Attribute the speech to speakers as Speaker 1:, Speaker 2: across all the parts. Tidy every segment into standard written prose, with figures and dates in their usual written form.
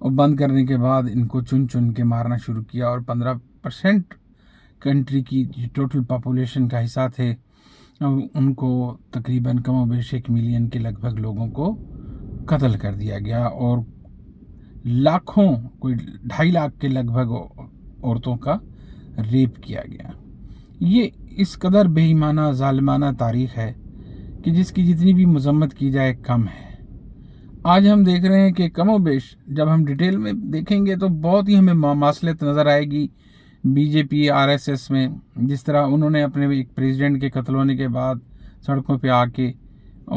Speaker 1: اور بند کرنے کے بعد ان کو چن چن کے مارنا شروع کیا، اور 15% کنٹری کی جو ٹوٹل پاپولیشن کا حصہ تھے ان کو تقریباً کم و بیش 1 ملین کے لگ بھگ لوگوں کو قتل کر دیا گیا، اور لاکھوں، کوئی 2.5 لاکھ کے لگ بھگ عورتوں کا ریپ کیا گیا۔ یہ اس قدر بے ایمانہ ظالمانہ تاریخ ہے کہ جس کی جتنی بھی مذمت کی جائے کم ہے۔ آج ہم دیکھ رہے ہیں کہ کم و بیش جب ہم ڈیٹیل میں دیکھیں گے تو بہت ہی ہمیں مماثلت نظر آئے گی بی جے پی RSS میں، جس طرح انہوں نے اپنے ایک پریزیڈنٹ کے قتل ہونے کے بعد سڑکوں پہ آ کے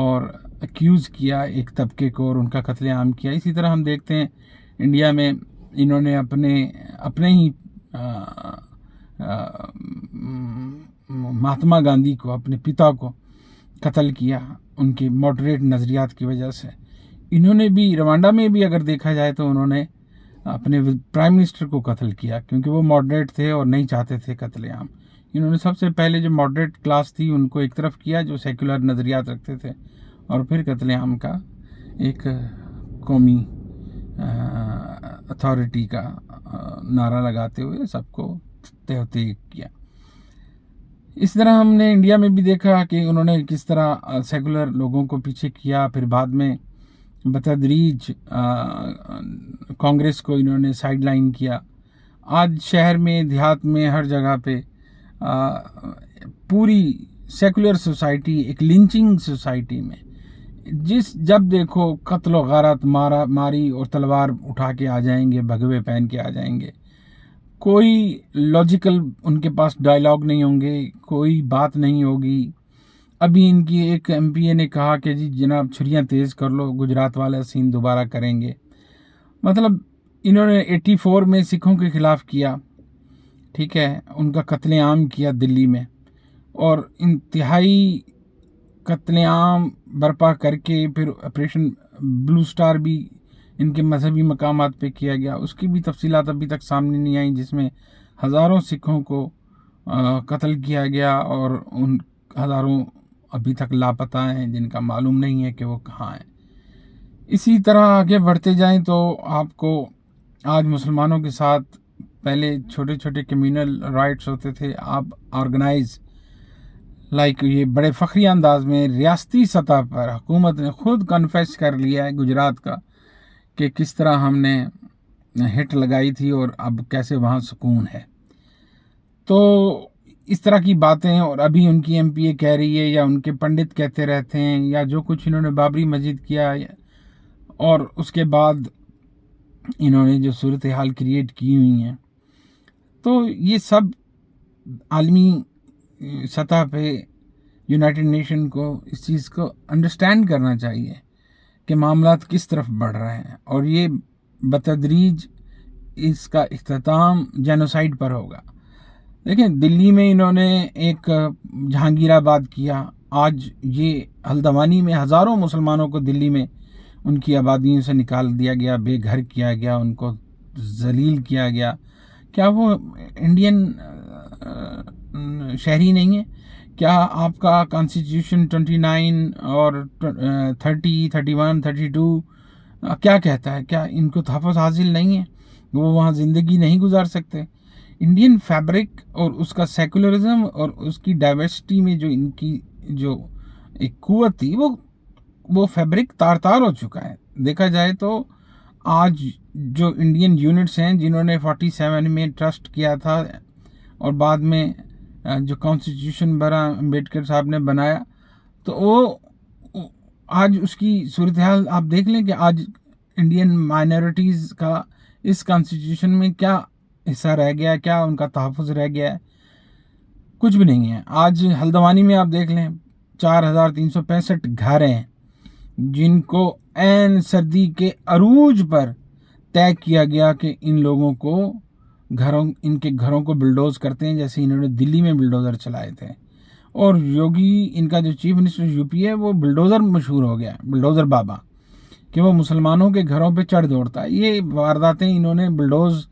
Speaker 1: اور ایکیوز کیا ایک طبقے کو اور ان کا قتل عام کیا۔ اسی طرح ہم دیکھتے ہیں انڈیا میں انہوں نے اپنے ہی مہاتما گاندھی کو، اپنے پتا کو قتل کیا ان کے ماڈریٹ نظریات کی وجہ سے۔ انہوں نے بھی روانڈا میں بھی اگر دیکھا جائے تو انہوں نے اپنے پرائم منسٹر کو قتل کیا کیونکہ وہ ماڈریٹ تھے اور نہیں چاہتے تھے قتل عام۔ انہوں نے سب سے پہلے جو ماڈریٹ کلاس تھی ان کو ایک طرف کیا جو سیکولر نظریات رکھتے تھے، اور پھر قتل عام کا ایک قومی اتھارٹی کا نعرہ لگاتے ہوئے سب کو تحقیق کیا۔ اس طرح ہم نے انڈیا میں بھی دیکھا کہ انہوں نے کس طرح سیکولر لوگوں کو پیچھے کیا، پھر بعد میں بتدریج کانگریس کو انہوں نے سائیڈ لائن کیا۔ آج شہر میں، دیہات میں، ہر جگہ پہ پوری سیکولر سوسائٹی ایک لنچنگ سوسائٹی میں، جب دیکھو قتل و غارت، ماری اور تلوار اٹھا کے آ جائیں گے، بھگوے پہن کے آ جائیں گے، کوئی لاجیکل ان کے پاس ڈائلاگ نہیں ہوں گے، کوئی بات نہیں ہوگی۔ ابھی ان کی ایک MPA نے کہا کہ جی جناب چھریاں تیز کر لو، گجرات والا سین دوبارہ کریں گے۔ مطلب انہوں نے 84 میں سکھوں کے خلاف کیا، ٹھیک ہے، ان کا قتل عام کیا دلی میں، اور انتہائی قتل عام برپا کر کے پھر آپریشن بلو سٹار بھی ان کے مذہبی مقامات پہ کیا گیا۔ اس کی بھی تفصیلات ابھی تک سامنے نہیں آئیں، جس میں ہزاروں سکھوں کو قتل کیا گیا اور ان ہزاروں ابھی تک لاپتہ ہیں جن کا معلوم نہیں ہے کہ وہ کہاں ہیں۔ اسی طرح آگے بڑھتے جائیں تو آپ کو آج مسلمانوں کے ساتھ پہلے چھوٹے چھوٹے کمیونل رائٹس ہوتے تھے، آپ آرگنائز یہ بڑے فخری انداز میں ریاستی سطح پر حکومت نے خود کنفیس کر لیا ہے گجرات کا کہ کس طرح ہم نے ہٹ لگائی تھی اور اب کیسے وہاں سکون ہے۔ تو اس طرح کی باتیں، اور ابھی ان کی MPA کہہ رہی ہے یا ان کے پنڈت کہتے رہتے ہیں، یا جو کچھ انہوں نے بابری مسجد کیا اور اس کے بعد انہوں نے جو صورتحال کریٹ کی ہوئی ہیں، تو یہ سب عالمی سطح پہ یونائٹڈ نیشن کو اس چیز کو انڈرسٹینڈ کرنا چاہیے کہ معاملات کس طرف بڑھ رہے ہیں، اور یہ بتدریج اس کا اختتام جینوسائیڈ پر ہوگا۔ دیکھیں دلی میں انہوں نے ایک جہانگیر آباد کیا، آج یہ ہلدوانی میں ہزاروں مسلمانوں کو دلی میں ان کی آبادیوں سے نکال دیا گیا، بے گھر کیا گیا، ان کو ذلیل کیا گیا۔ کیا وہ انڈین شہری نہیں ہے؟ کیا آپ کا کانسٹیٹیوشن 29 اور 30، 31، 32 کیا کہتا ہے؟ کیا ان کو تحفظ حاصل نہیں ہے؟ وہ وہاں زندگی نہیں گزار سکتے؟ انڈین فیبرک اور اس کا سیکولرزم اور اس کی ڈائیورسٹی میں جو ان کی جو ایک قوت تھی، وہ فیبرک تار تار ہو چکا ہے۔ دیکھا جائے تو آج جو انڈین یونٹس ہیں جنہوں نے 47 میں ٹرسٹ کیا تھا اور بعد میں جو کانسٹیٹیوشن امبیڈکر صاحب نے بنایا، تو وہ آج اس کی صورتحال آپ دیکھ لیں کہ آج انڈین مائنورٹیز کا اس کانسٹیٹیوشن میں کیا حصہ رہ گیا، کیا ان کا تحفظ رہ گیا ہے؟ کچھ بھی نہیں ہے۔ آج ہلدوانی میں آپ دیکھ لیں 4365 گھر ہیں جن کو عین سردی کے عروج پر طے کیا گیا کہ ان لوگوں کو ان کے گھروں کو بلڈوز کرتے ہیں، جیسے انہوں نے دلی میں بلڈوزر چلائے تھے۔ اور یوگی ان کا جو چیف منسٹر UP ہے وہ بلڈوزر مشہور ہو گیا، بلڈوزر بابا، کہ وہ مسلمانوں کے گھروں پہ چڑھ دوڑتا ہے۔ یہ وارداتیں انہوں نے بلڈوز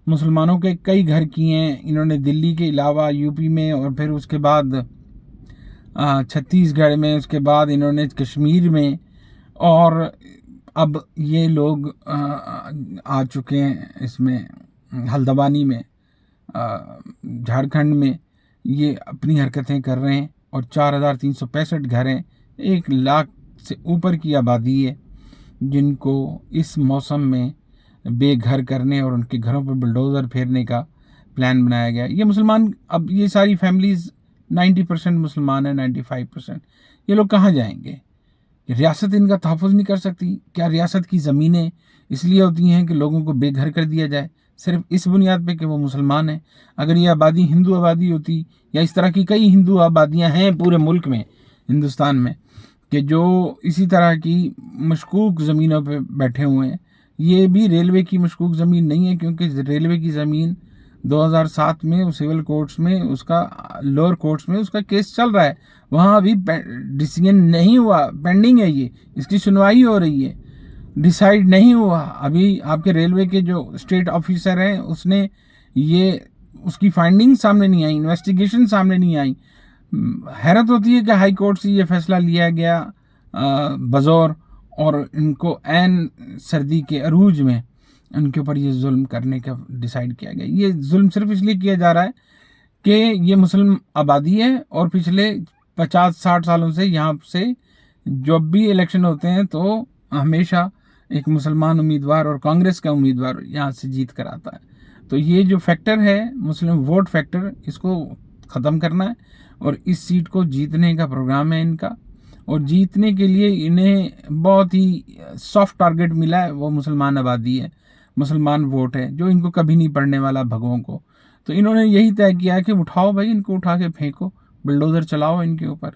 Speaker 1: مسلمانوں کے کئی گھر کیے ہیں انہوں نے، دلی کے علاوہ UP میں، اور پھر اس کے بعد چھتیس گڑھ میں، اس کے بعد انہوں نے کشمیر میں، اور اب یہ لوگ آ چکے ہیں اس میں ہلدوانی میں، جھارکھنڈ میں، یہ اپنی حرکتیں کر رہے ہیں، اور 4365 گھر ہیں، 1 لاکھ سے اوپر کی آبادی ہے جن کو اس موسم میں بے گھر کرنے اور ان کے گھروں پر بلڈوزر پھیرنے کا پلان بنایا گیا. یہ مسلمان، اب یہ ساری فیملیز 90% مسلمان ہیں، 95%. یہ لوگ کہاں جائیں گے؟ ریاست ان کا تحفظ نہیں کر سکتی. کیا ریاست کی زمینیں اس لیے ہوتی ہیں کہ لوگوں کو بے گھر کر دیا جائے، صرف اس بنیاد پہ کہ وہ مسلمان ہیں؟ اگر یہ آبادی ہندو آبادی ہوتی، یا اس طرح کی کئی ہندو آبادیاں ہیں پورے ملک میں، ہندوستان میں، کہ جو اسی طرح کی مشکوک زمینوں پہ بیٹھے ہوئے ہیں. یہ بھی ریلوے کی مشکوک زمین نہیں ہے، کیونکہ ریلوے کی زمین 2007 میں سول کورٹس میں، اس کا لوور کورٹس میں اس کا کیس چل رہا ہے، وہاں ابھی ڈیسیژن نہیں ہوا، پینڈنگ ہے، یہ اس کی سنوائی ہو رہی ہے، ڈیسائیڈ نہیں ہوا ابھی. آپ کے ریلوے کے جو اسٹیٹ آفیسر ہیں، اس نے یہ، اس کی فائنڈنگ سامنے نہیں آئی، انویسٹیگیشن سامنے نہیں آئی. حیرت ہوتی ہے کہ ہائی کورٹ سے یہ فیصلہ لیا گیا بزور، اور ان کو عین سردی کے عروج میں ان کے اوپر یہ ظلم کرنے کا ڈیسائیڈ کیا گیا. یہ ظلم صرف اس لیے کیا جا رہا ہے کہ یہ مسلم آبادی ہے، اور پچھلے 50-60 سالوں سے یہاں سے جب بھی الیکشن ہوتے ہیں تو ہمیشہ ایک مسلمان امیدوار اور کانگریس کا امیدوار یہاں سے جیت کر آتا ہے. تو یہ جو فیکٹر ہے مسلم ووٹ فیکٹر، اس کو ختم کرنا ہے، اور اس سیٹ کو جیتنے کا پروگرام ہے ان کا. اور جیتنے کے لیے انہیں بہت ہی سافٹ ٹارگٹ ملا ہے، وہ مسلمان آبادی ہے، مسلمان ووٹ ہے، جو ان کو کبھی نہیں پڑنے والا بھگوں کو. تو انہوں نے یہی طے کیا کہ اٹھاؤ بھائی، ان کو اٹھا کے پھینکو، بلڈوزر چلاؤ ان کے اوپر.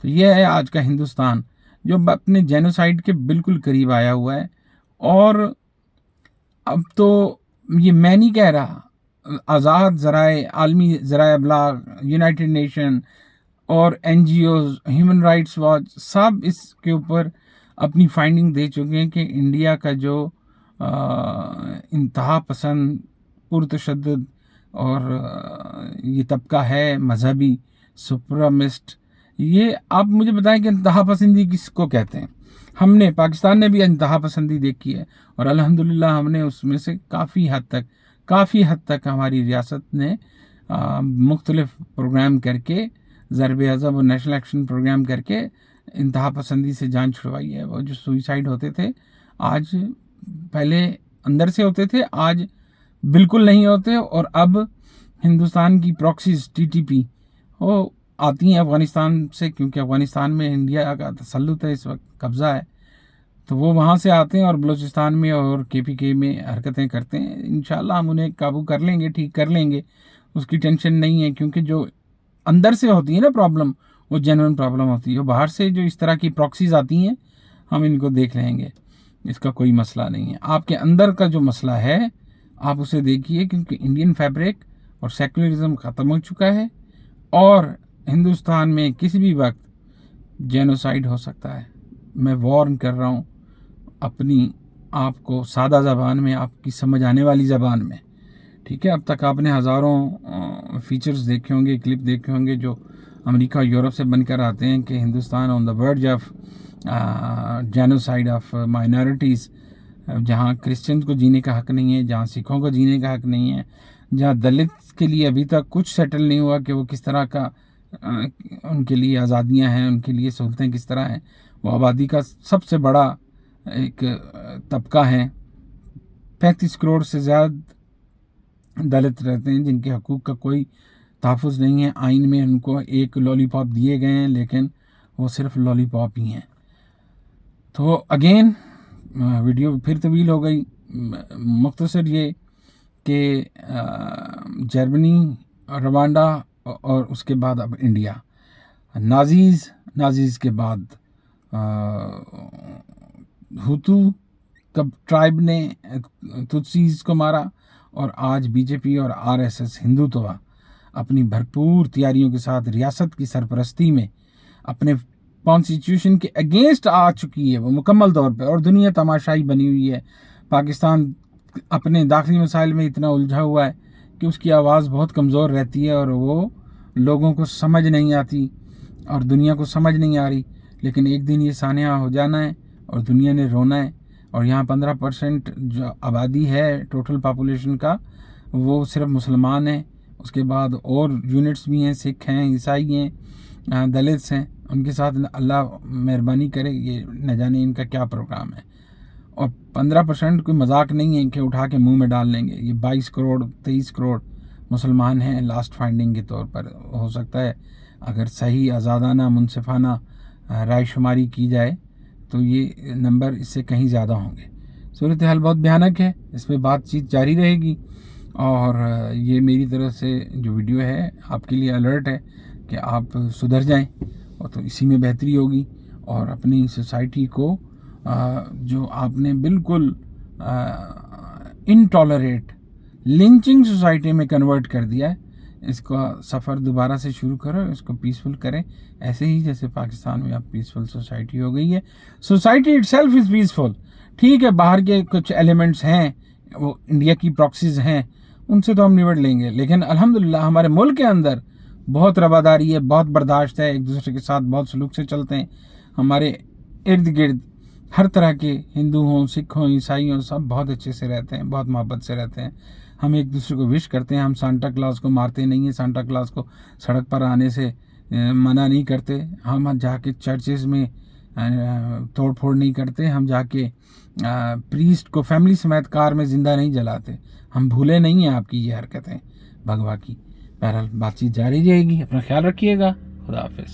Speaker 1: تو یہ ہے آج کا ہندوستان، جو اپنے جینوسائیڈ کے بالکل قریب آیا ہوا ہے. اور اب تو یہ میں نہیں کہہ رہا، آزاد ذرائع، عالمی ذرائع ابلاغ، یونائٹڈ نیشن اور NGOs، ہیومن رائٹس واچ، سب اس کے اوپر اپنی فائنڈنگ دے چکے ہیں کہ انڈیا کا جو انتہا پسند، پرتشدد اور یہ طبقہ ہے مذہبی سپرامسٹ، یہ آپ مجھے بتائیں کہ انتہا پسندی کس کو کہتے ہیں؟ ہم نے، پاکستان نے بھی انتہا پسندی دیکھی ہے، اور الحمدللہ ہم نے اس میں سے کافی حد تک ہماری ریاست نے مختلف پروگرام کر کے، ضرب عضب اور نیشنل ایکشن پروگرام کر کے انتہا پسندی سے جان چھڑوائی ہے. وہ جو سوئسائڈ ہوتے تھے آج، پہلے اندر سے ہوتے تھے، آج بالکل نہیں ہوتے. اور اب ہندوستان کی پراکسیز TTP وہ آتی ہیں افغانستان سے، کیونکہ افغانستان میں انڈیا کا تسلط ہے، اس وقت قبضہ ہے، تو وہ وہاں سے آتے ہیں اور بلوچستان میں اور KPK میں حرکتیں کرتے ہیں. انشاءاللہ ہم انہیں قابو کر لیں گے، ٹھیک کر لیں گے، اس کی ٹینشن نہیں ہے. کیونکہ جو اندر سے ہوتی ہے نا پرابلم، وہ جینوئن پرابلم ہوتی ہے. وہ باہر سے جو اس طرح کی پراکسیز آتی ہیں، ہم ان کو دیکھ لیں گے، اس کا کوئی مسئلہ نہیں ہے. آپ کے اندر کا جو مسئلہ ہے آپ اسے دیکھیے، کیونکہ انڈین فیبرک اور سیکولرزم ختم ہو چکا ہے، اور ہندوستان میں کسی بھی وقت جینوسائیڈ ہو سکتا ہے. میں وارن کر رہا ہوں اپنی آپ کو سادہ زبان میں، آپ کی سمجھ آنے والی زبان میں، ٹھیک ہے؟ اب تک آپ نے ہزاروں فیچرز دیکھے ہوں گے، کلپ دیکھے ہوں گے جو امریکہ اور یورپ سے بن کر آتے ہیں کہ ہندوستان آن دا ورج آف جینوسائیڈ آف مائنارٹیز، جہاں کرسچنز کو جینے کا حق نہیں ہے، جہاں سکھوں کو جینے کا حق نہیں ہے، جہاں دلت کے لیے ابھی تک کچھ سیٹل نہیں ہوا کہ وہ کس طرح کا ان کے لیے آزادیاں ہیں، ان کے لیے سہولتیں کس طرح ہیں. وہ آبادی کا سب سے بڑا ایک طبقہ ہے، 35 کروڑ سے زیادہ دلت رہتے ہیں جن کے حقوق کا کوئی تحفظ نہیں ہے. آئین میں ان کو ایک لالی پاپ دیے گئے ہیں، لیکن وہ صرف لالی پاپ ہی ہیں. تو اگین ویڈیو پھر طویل ہو گئی، مختصر یہ کہ جرمنی، روانڈا اور اس کے بعد اب انڈیا، نازیز کے بعد ہوتو ٹرائب نے تتسیز کو مارا، اور آج BJP اور RSS ہندوتوا اپنی بھرپور تیاریوں کے ساتھ ریاست کی سرپرستی میں اپنے کانسٹیٹیوشن کے اگینسٹ آ چکی ہے، وہ مکمل طور پہ، اور دنیا تماشائی بنی ہوئی ہے. پاکستان اپنے داخلی مسائل میں اتنا الجھا ہوا ہے کہ اس کی آواز بہت کمزور رہتی ہے، اور وہ لوگوں کو سمجھ نہیں آتی اور دنیا کو سمجھ نہیں آ رہی. لیکن ایک دن یہ سانحہ ہو جانا ہے اور دنیا نے رونا ہے، اور یہاں 15% جو آبادی ہے ٹوٹل پاپولیشن کا وہ صرف مسلمان ہیں. اس کے بعد اور یونٹس بھی ہیں، سکھ ہیں، عیسائی ہیں، دلتس ہیں. ان کے ساتھ اللہ مہربانی کرے، یہ نہ جانے ان کا کیا پروگرام ہے. اور 15% کوئی مذاق نہیں ہے کہ اٹھا کے منہ میں ڈال لیں گے. یہ 22 کروڑ 23 کروڑ مسلمان ہیں لاسٹ فائنڈنگ کے طور پر. ہو سکتا ہے اگر صحیح آزادانہ منصفانہ رائے شماری کی جائے تو یہ نمبر اس سے کہیں زیادہ ہوں گے. صورتحال بہت بھیانک ہے، اس پہ بات چیت جاری رہے گی. اور یہ میری طرف سے جو ویڈیو ہے آپ کے لیے الرٹ ہے کہ آپ سدھر جائیں، اور تو اسی میں بہتری ہوگی. اور اپنی سوسائٹی کو جو آپ نے بالکل انٹالریٹ لنچنگ سوسائٹی میں کنورٹ کر دیا ہے، اس کا سفر دوبارہ سے شروع کرو، اس کو پیسفل کریں، ایسے ہی جیسے پاکستان میں اب پیسفل سوسائٹی ہو گئی ہے. Society it self is peaceful. ٹھیک ہے باہر کے کچھ ایلیمنٹس ہیں، وہ انڈیا کی پراکسیز ہیں، ان سے تو ہم نمٹ لیں گے، لیکن الحمدللہ ہمارے ملک کے اندر بہت رواداری ہے، بہت برداشت ہے، ایک دوسرے کے ساتھ بہت سلوک سے چلتے ہیں. ہمارے ارد گرد ہر طرح کے ہندو ہوں، سکھ ہوں، عیسائی ہوں، سب بہت اچھے سے رہتے ہیں، بہت محبت سے رہتے ہیں. ہم ایک دوسرے کو وش کرتے ہیں. ہم سانتا کلاس کو مارتے نہیں ہیں، سانتا کلاس کو سڑک پر آنے سے منع نہیں کرتے. ہم جا کے چرچز میں توڑ پھوڑ نہیں کرتے. ہم جا کے پریسٹ کو فیملی سمیت کار میں زندہ نہیں جلاتے. ہم بھولے نہیں ہیں آپ کی یہ حرکتیں بھگوا کی. بہرحال بات چیت جاری رہے گی. اپنا خیال رکھیے گا. خدا حافظ.